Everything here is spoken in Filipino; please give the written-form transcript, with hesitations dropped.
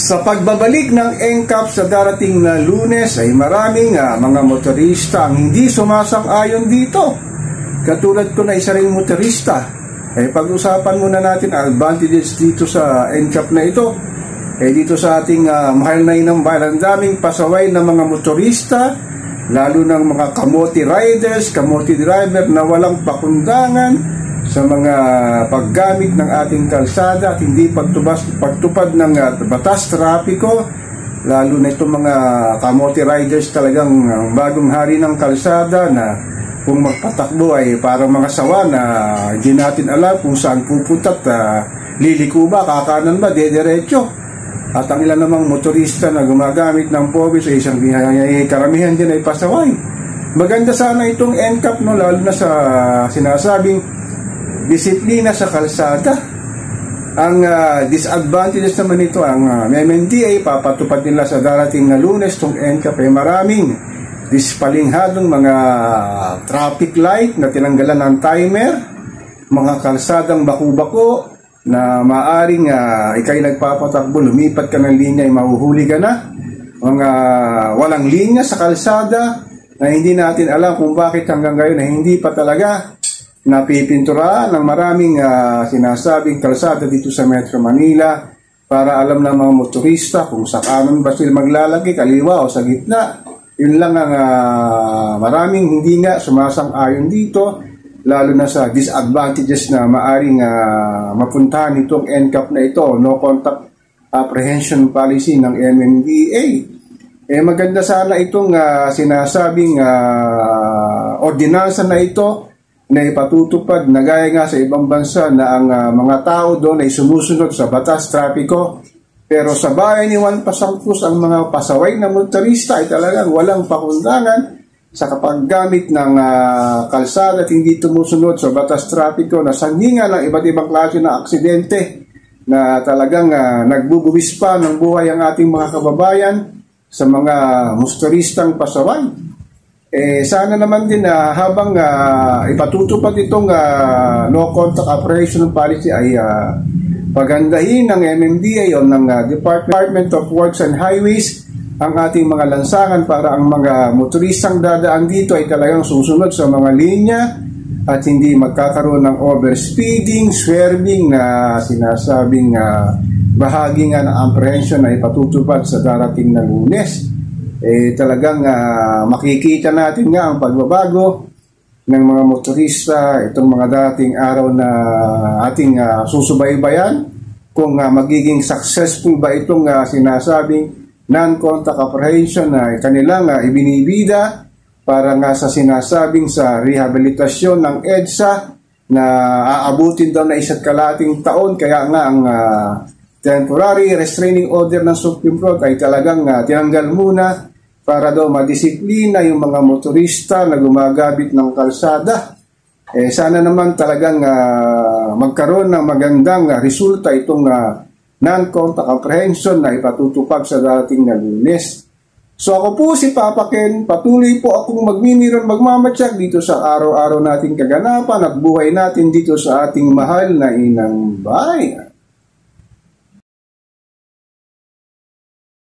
Sa pagbabalik ng NCAP sa darating na Lunes ay maraming mga motorista ang hindi sumasang-ayon dito. Katulad ko na isa ring motorista. Pag-usapan muna natin ang advantages dito sa NCAP na ito. Dito sa ating mahal na inang bayan, ang daming pasaway ng mga motorista, lalo ng mga kamote riders, kamote driver na walang pakundangan sa mga paggamit ng ating kalsada at hindi pagtupad ng batas trapiko, lalo na itong mga kamote riders talagang bagong hari ng kalsada na kung magpatakbo ay parang mga sawa na hindi natin alam kung saan pupunta at liliko ba, kakanan ba, dediretso. At ang ilan namang motorista na gumagamit ng pobis ay isang karamihan din ay pasaway. Maganda sana itong NCAP, no, lalo na sa sinasabing disiplina sa kalsada. Ang disadvantages naman ito, ang MMDA papatupad nila sa darating na Lunes itong NCAP ay maraming dispalinghadong mga traffic light na tinanggalan ng timer, mga kalsadang baku-bako na maaring ikay nagpapatakbo, lumipat ka ng linya ay mahuhuli ka na, mga walang linya sa kalsada na hindi natin alam kung bakit hanggang ngayon na hindi pa talaga napipintura ng maraming sinasabing kalsada dito sa Metro Manila para alam ng mga motorista kung sa kanan ba sila maglalagay, kaliwa o sa gitna. Yun lang ang maraming hindi nga sumasang-ayon dito, lalo na sa disadvantages na maaring mapuntahan itong NCAP na ito, no contact apprehension policy ng MMDA. Maganda sana itong sinasabing ordinansa na ito na ipatutupad na gaya nga sa ibang bansa na ang mga tao doon ay sumusunod sa batas trapiko. Pero sa bayan ni Juan Pasangkus, ang mga pasaway na motorista ay talagang walang pakundangan sa kapaggamit ng kalsada at hindi tumusunod sa batas trapiko na sanghinga ng iba't ibang klase na aksidente na talagang nagbubuwis pa ng buhay ang ating mga kababayan sa mga motoristang pasaway. Sana naman din habang ipatutupad itong no contact operation policy ay pagandahin ng MMDA o ng Department of Works and Highways ang ating mga lansangan para ang mga motoristang dadaan dito ay talagang susunod sa mga linya at hindi magkakaroon ng overspeeding, swerving na sinasabing bahagi nga ng apprehension na ipatutupad sa darating na Lunes. Talagang makikita natin nga ang pagbabago ng mga motorista itong mga dating araw na ating susubaybayan kung magiging successful ba itong sinasabing non-contact apprehension na kanilang ibinibida para nga sa sinasabing sa rehabilitasyon ng EDSA na aabutin daw na 1.5 taon. Kaya nga ang temporary restraining order ng Supreme Court ay talagang tinanggal muna para daw madisiplina yung mga motorista na gumagamit ng kalsada. Sana naman talagang magkaroon ng magandang resulta itong non-contact apprehension na ipatutupag sa darating na Lunes. So ako po si Papa Ken, patuloy po akong magmamatsak dito sa araw-araw nating kaganapan at buhay natin dito sa ating mahal na inang bayan.